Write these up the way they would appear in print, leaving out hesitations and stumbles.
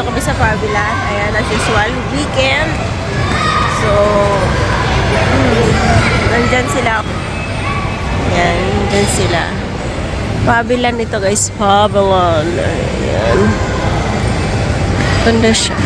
kami sa Fabilan. Ayan, as usual, weekend. So, nandyan sila. Ayan, nandyan sila. Fabilan ito guys, Fabilan. Ayan. Ganda siya.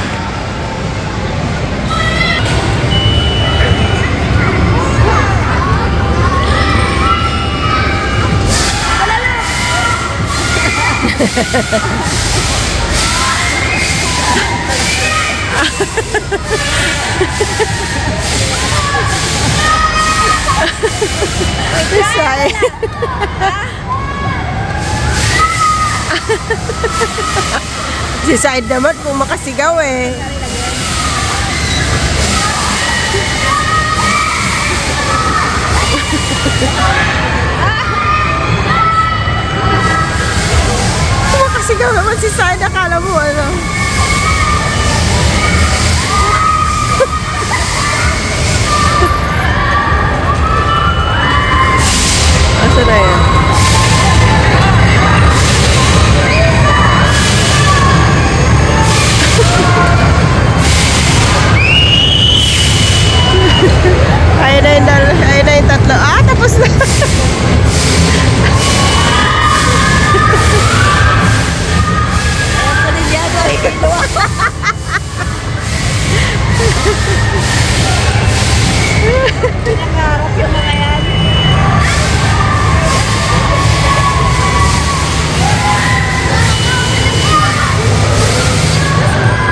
Si Said naman kung makasigaw eh. Kung makasigaw naman si Said, akala mo ano. Asa na yan? Ayun na yung tatlo. Ah, tapos na. Nangarap yung mga yan.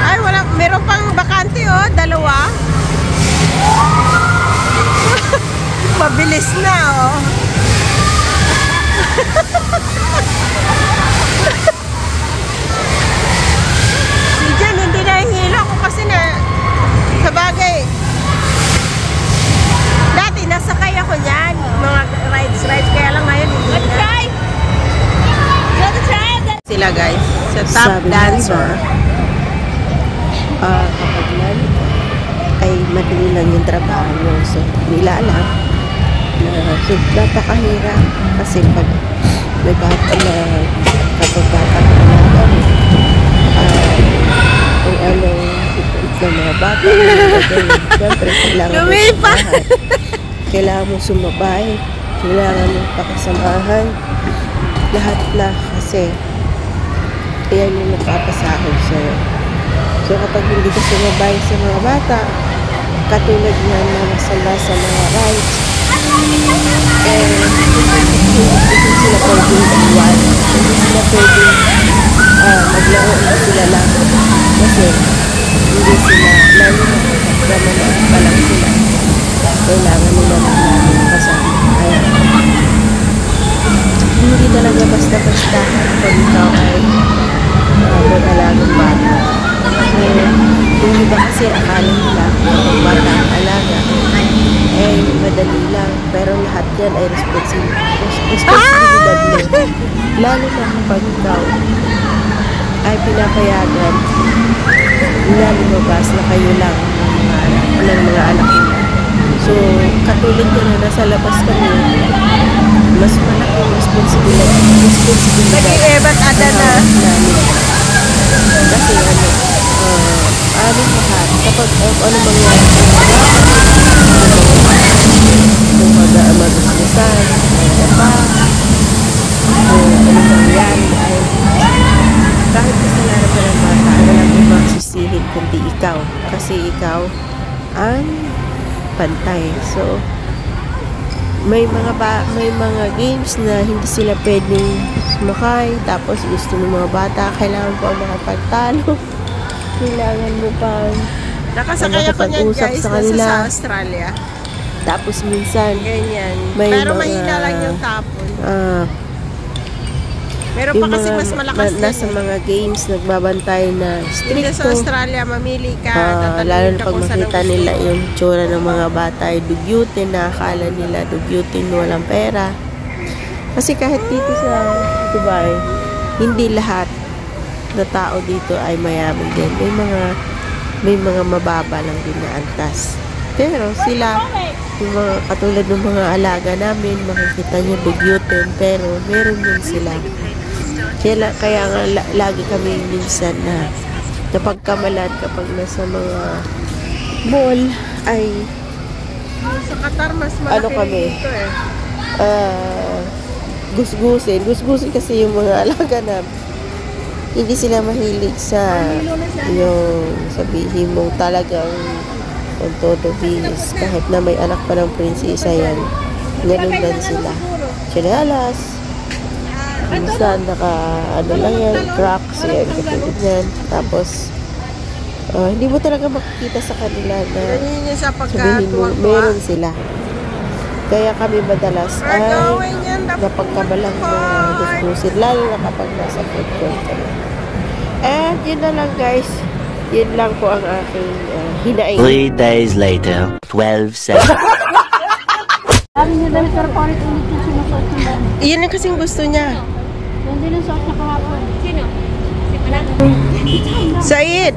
Ay, wala. Meron pang bakante oh. Dalawa. Mabilis na oh. Si Jan, hindi na hihilo ako kasi na sa bagay. Dati nasakay ako niyan. Mga rides. Kaya lang ngayon hindi na. Sila guys. Sa top dancer. Kapag lang ay madali lang yung trabaho nyo. So, nila lang. So, napakahirap. Kasi pag may bata na kapag bata na naman, kung anong ng mga bata, siyempre kailangan mo sumabahay. Kailangan mo sumabay. Kailangan mo pakasamahan. Lahat na kasi yan yung nagpapasahod sa'yo. So, kapag hindi ka sumabay sa mga bata, katulad niya na masama sa mga rights, hindi sila pwedeng iwan. Hindi sila pwedeng maglaro na sila lang. Kasi, hindi sila, lalo na magdamanahan pa lang sila. Kailangan nila namin kasama. Kaya, hindi talaga basta-basta kapag ikaw ay mag-alagang bata. So, yung iba kasi akala nila kapag bata ang alaga, eh madali lang. Pero lahat yan ay responsibilidad mo. Lalo na kapag ikaw ay pinapayagan na lumabas na kayo lang ng mga anak nila. So, katulad ko na nasa labas kami, mas malaking responsibilidad nag-i-ebat ada na namin. Kasi aming lahat kapag ano mangyari kung mag-uslisan pa kung ano mangyari ay kahit kasalanan ka ng bata walang ibang sisihin kundi ikaw kasi ikaw ang pantay. So may mga games na hindi sila pwedeng sumakay, tapos gusto ng mga bata kailangan pa makapagtalo, kailangan mo pang nakasakay ako niyan guys sa kanila sa Australia. Tapos minsan Ganyan. mga, Pero mahina lang yung tapon. Meron pa kasi mas malakas nasa mga games nagbabantay na stricto. Sa Australia, mamili ka. Lalo na pag makita nila yung tsura ng mga bata ay dugyutin, nakakala nila dugyutin walang pera. Kasi kahit dito sa Dubai, hindi lahat na tao dito ay mayaman din. May mga mababa lang din na antas. Pero sila, yung mga katulad ng mga alaga namin, makikita nyo dugyutin, pero meron din sila. Kaya nga lagi kami minsan na napagkamalan kapag nasa mga mall ay Sa Qatar, mas malaki Ano kami? dito eh. Gusgusin kasi yung mga alaga na hindi sila mahilig sa yung sabihin mo talagang on todo bis kahit na may anak pa ng prinsesa yan, ganun lang sila. Chinelas, minsan naka ano lang yan, cracks yan, katulad yan. Tapos hindi mo talaga makikita sa kanila na Ganyan yun sa sabihin mo pagkatuwang-tuwa. meron sila. Kaya kami madalas ay Gagawin yan, napagkabalang na gusgusin, lalo na kapag nasa food court kami. And yun na lang guys, yun lang po ang aking hinaing. 3 days later, 12 seconds. Sabi niya dahil pero parit ulit yung sinusuot ng dami. Iyan ang kasing gusto niya. Yan din ang suot niya kahapon. Sino? Si Panan? Said!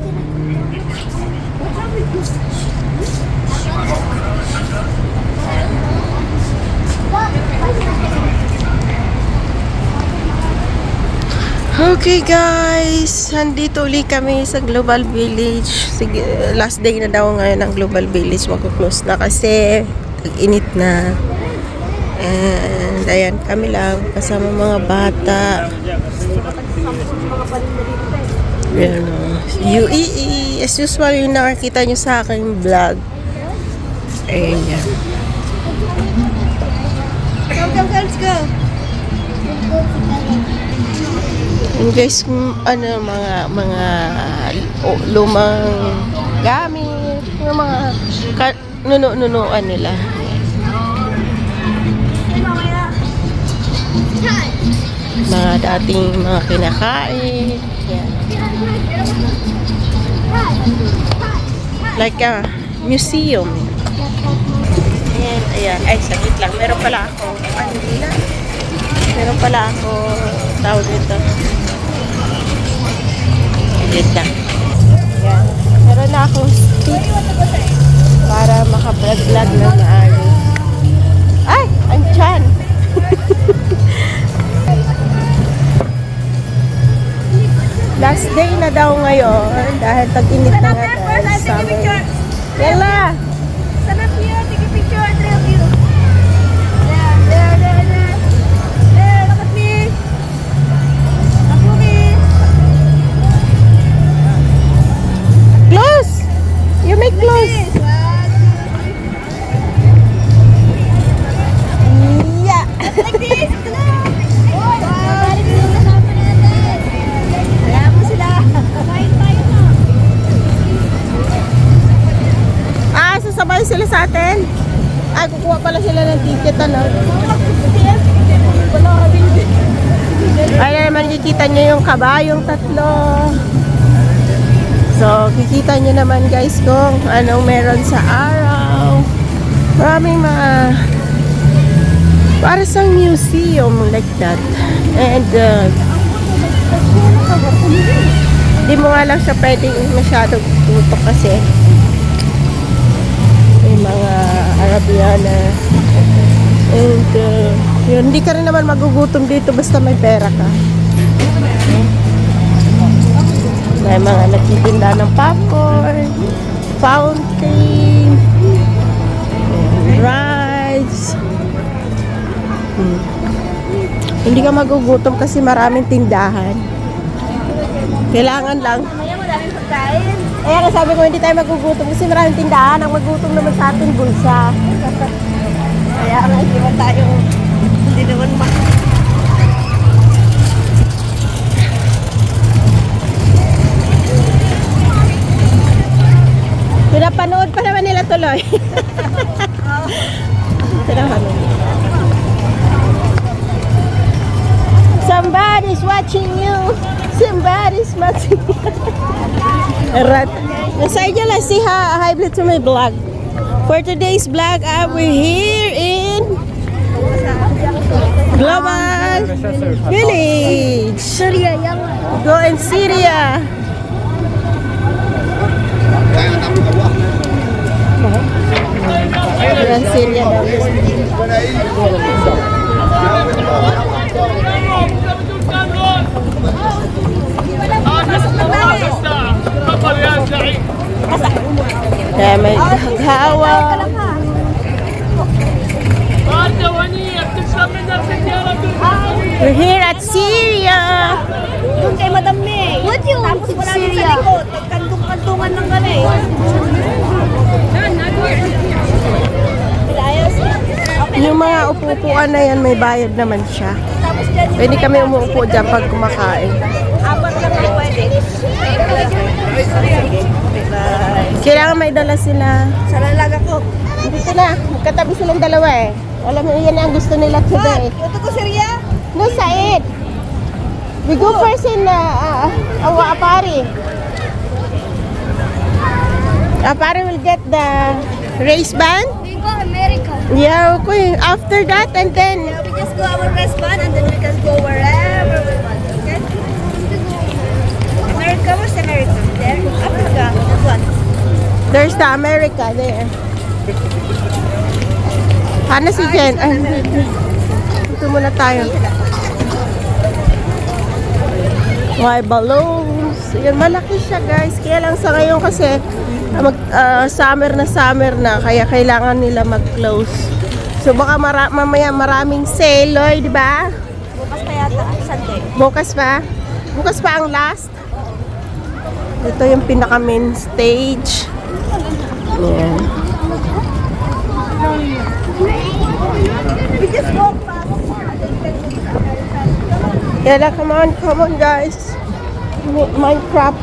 Okay guys, nandito uli kami sa Global Village. Sige, last day na daw ngayon ng Global Village. Magkuklose na kasi tag-init na. And ayan kami lang kasama mga bata. Ayan o. UEE. As usual yung nakakita nyo sa aking vlog. Ayan yan. Go, let's go. And guys, ano, mga lumang gamit, yung mga nunuan nila. Mga dating mga kinakain. Yan. Like a museum. Ayan, ayan. Ay, saglit lang. Meron pala ako. Ano nila? Meron pala ako tawag dito. Saglit lang. Ayan. Meron na akong stick para makabrag-vlog na maayos. Ay! Ang tiyan! Last day na daw ngayon dahil tag-init na nga guys. Summer. Yala! Sanap niyo, take a picture, three of you. There. There, look at me. Ako me. Close! You make close! Yeah! Like this. Oy, babalik mo yung kasama natin. Kaya mo sila. Kain tayo na. Sasabay sila sa atin? Ay, kukuha pala sila ng ticket, ano? Ay, naman kikita nyo yung kabayong tatlo. So, kikita nyo naman guys kung anong meron sa araw. Maraming mga para sa museum like that. And di mo nga lang siya pwedeng masyadong tutok kasi may mga Arabiana. And yun, hindi ka rin naman magugutom dito basta may pera ka. May mga nagtitinda ng popcorn, fountain, rides. Hindi ka magugutom kasi maraming tindahan. Kailangan lang. Mamaya maraming pagkain. Eh, sabi ko hindi tayo magugutom kasi maraming tindahan. Ang magutom naman sa atin bulsa. Kaya nga, hindi naman tayo, hindi naman Pinapanood pa naman nila tuloy. Pinapanood. Somebody's watching you. Somebody's watching you. Right. Nasay niya lang si hi to my vlog. For today's vlog, we're here in Global Village. Syria, yang. Go in Syria. Ayan, Syria daw. at Syria. Doon kay Madam May. What you want to wala din sa likod. Kandung-kandungan ng kami. Pilayas. Yung mga upo-upuan na yan, may bayad naman siya. Tapos dyan yung Pwede kami umuupo dyan pag kumakain. apat lang ang pwede. Kailangan may dala sila. Sa lalaga ko. Dito na, magkatabi silang dalawa eh. Alam mo, yan ang gusto nila today. Ito ko Syria. No, Said. We go first in Apari. Apari will get the race band. We go America. Yeah, okay. After that, and then Yeah, we just go our restaurant and then we can go wherever we want. Okay? America, where's America? There? Africa. That one. there's the America there. Paano si Jen? Ay, dito muna tayo. Why balloons? Yan, malaki siya guys. Kaya lang sa ngayon kasi summer na. Kaya kailangan nila mag-close. So baka mamaya maraming sale, oy, di ba? Bukas pa yata. Sunday. Bukas pa? Bukas pa ang last? Ito yung pinaka main stage. Ayan. We just walk past. Kaya come on guys. Minecraft.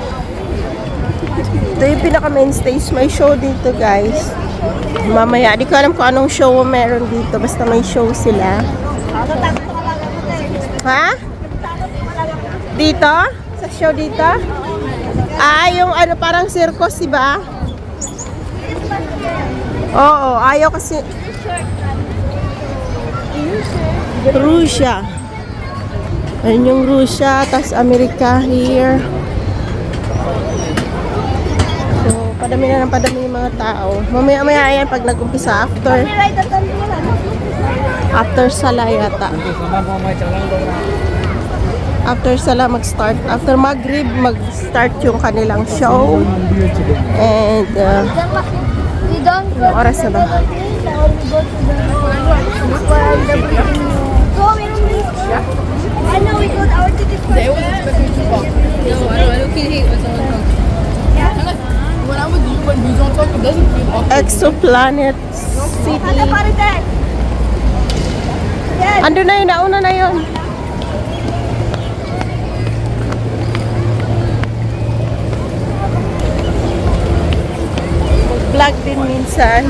Ito yung pinaka main stage. May show dito guys. Mamaya, di ko alam kung anong show meron dito. Basta may show sila. Ha? Dito? Sa show dito? Ah, yung ano parang circus, diba? Oo, ayaw kasi. Russia. Ayun yung Russia, tas Amerika here. So, padami na ng padami yung mga tao. Mamaya-maya yan pag nag-umpisa after Salah yata. After Salah mag-start. After Maghrib, mag-start yung kanilang show. And, We don't go yung oras na ba? I know we got our ticket for No, I don't think when someone comes. When I was when we don't talk, it doesn't feel awkward. Exoplanet City. Ando na yun, nauna na yun. Vlog din minsan.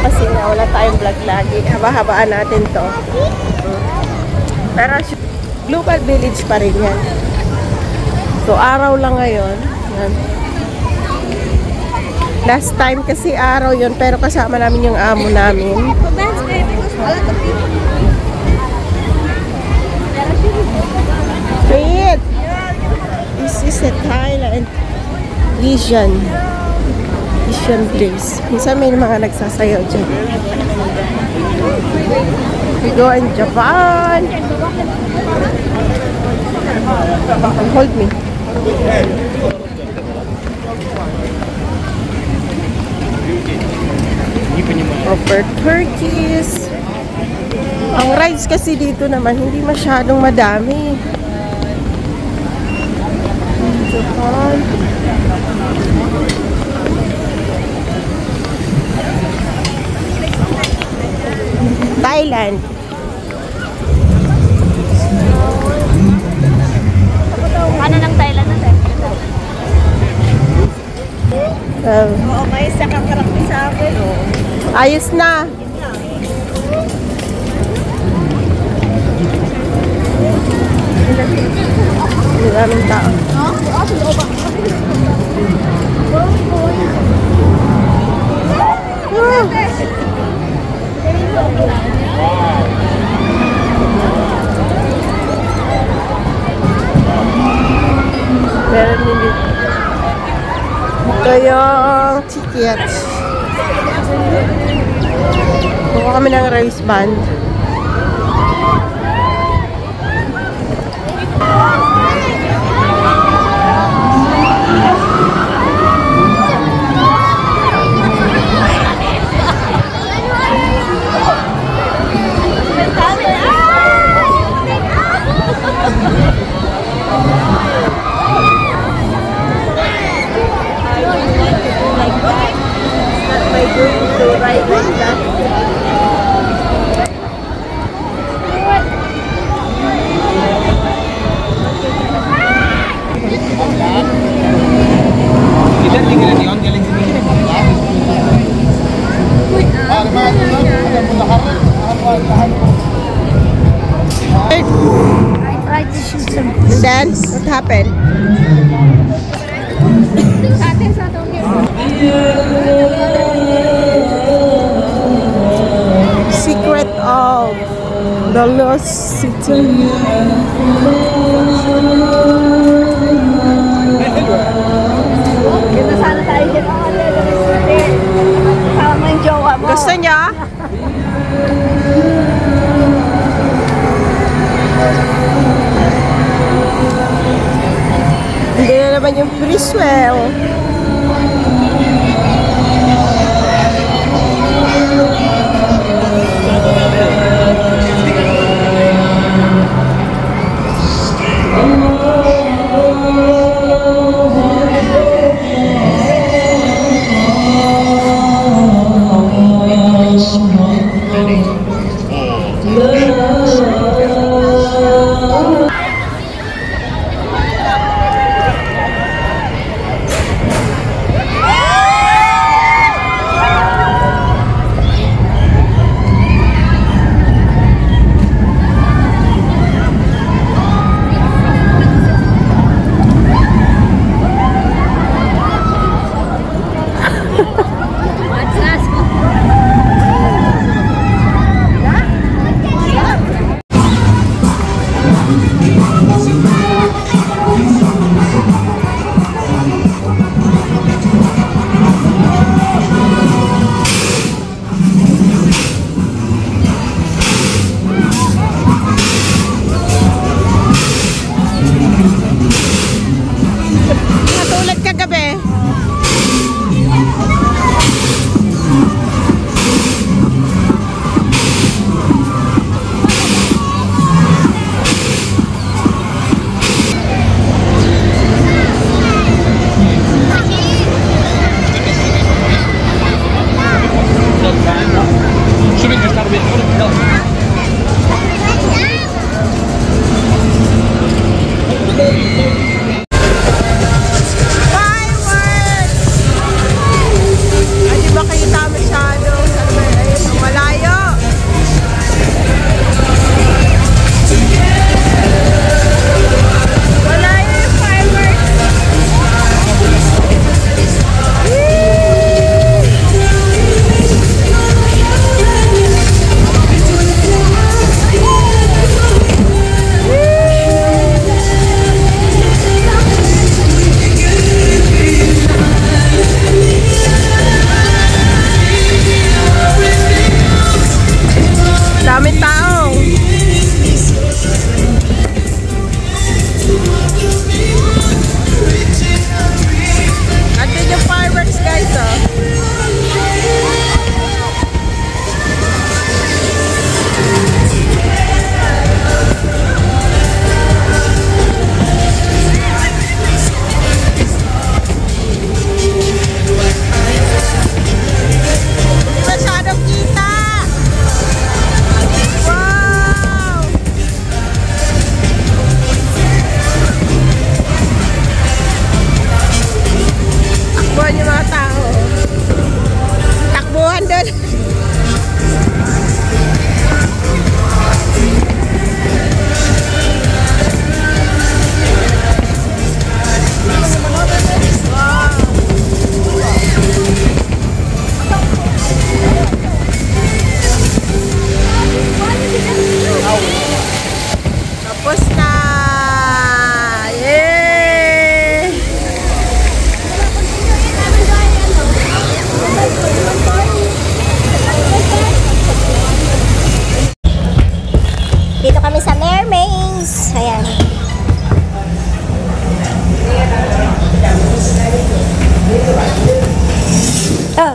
Kasi na wala tayong vlog lagi. Haba-habaan natin to. Pero Global Village pa rin yan. So araw lang ngayon. Yan. Last time kasi araw yon pero kasama namin yung amo namin. Wait! This is a Thailand Asian place. Minsan may mga nagsasayaw dyan. We go in Japan. Hold me. Proper Turkeys. Ang rides kasi dito naman hindi masyadong madami. Japan. Thailand. Ano ng Thailand natin? Oo, may isa kang karakter sa akin. Ayos na. Maraming tao. Meron din dito. Ito yung tickets. Kuha kami ng rice band. Jen, what happened? Sa atin, sa Tokyo. Secret of the Lost City. Kita sana tayo dyan. Kasama mo yung jowa mo. Gusto niya? Hindi na naman yung Criswell. Natulad kagabi. Daming tao. Andun yung fireworks, guys, oh. Masyadong kita. Wow! Takbuhan yung mga tao. Takbuhan doon. Tapos na! Yay! Dito kami sa Mermaids. Ayan. Oh.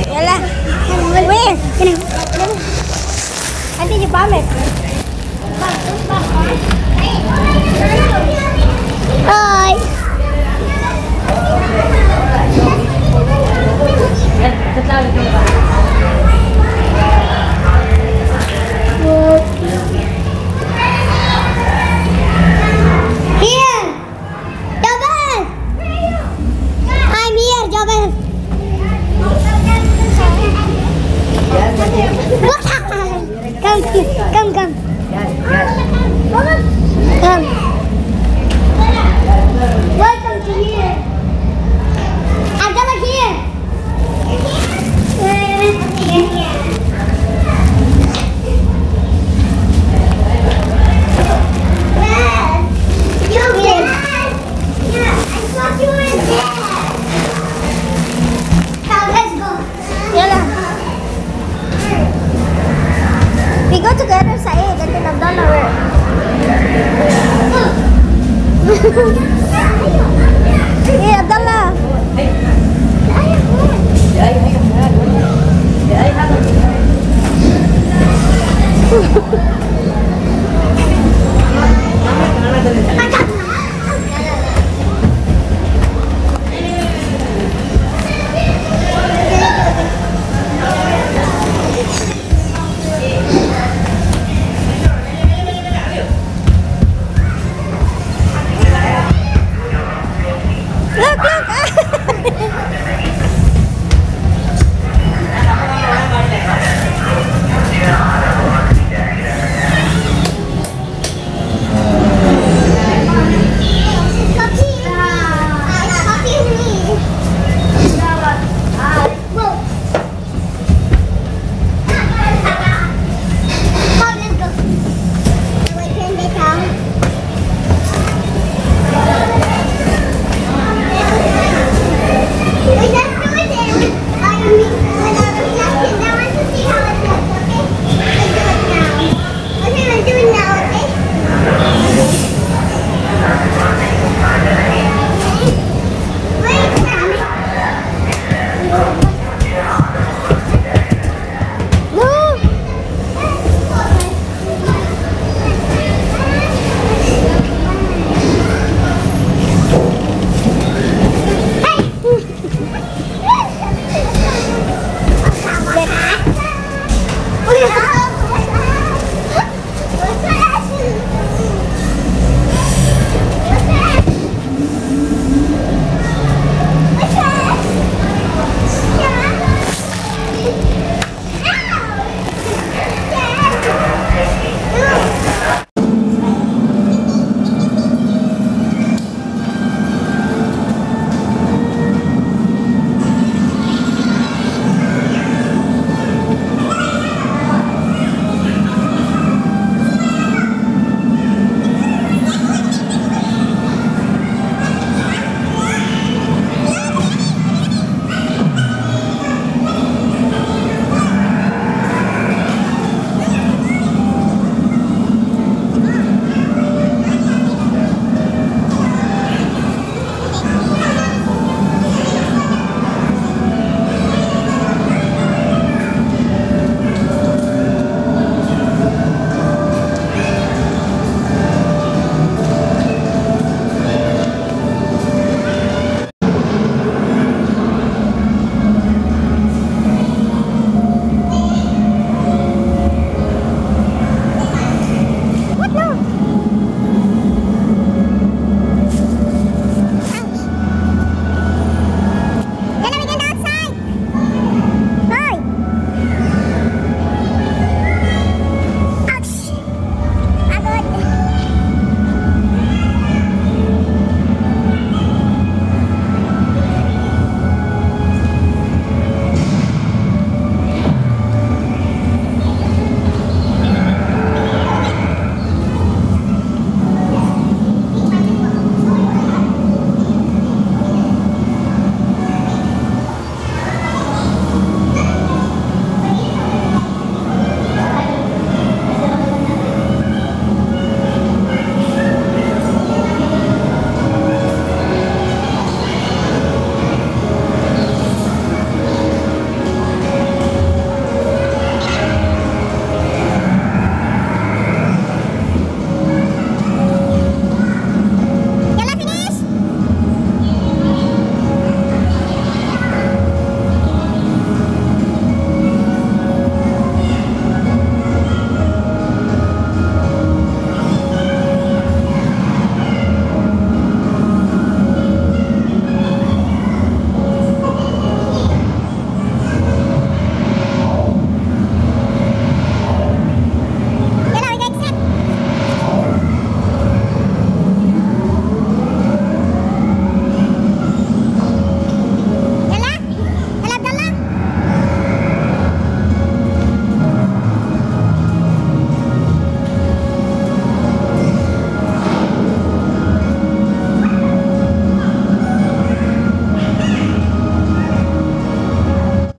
Yala. Where? Nanti niyo pamit. Hi. Here. Jobel. I'm here, Jobel. Come. Yan. Welcome to here. I'm gonna here. We go together sa A, ganito ng dollar. Yeah, Abdallah.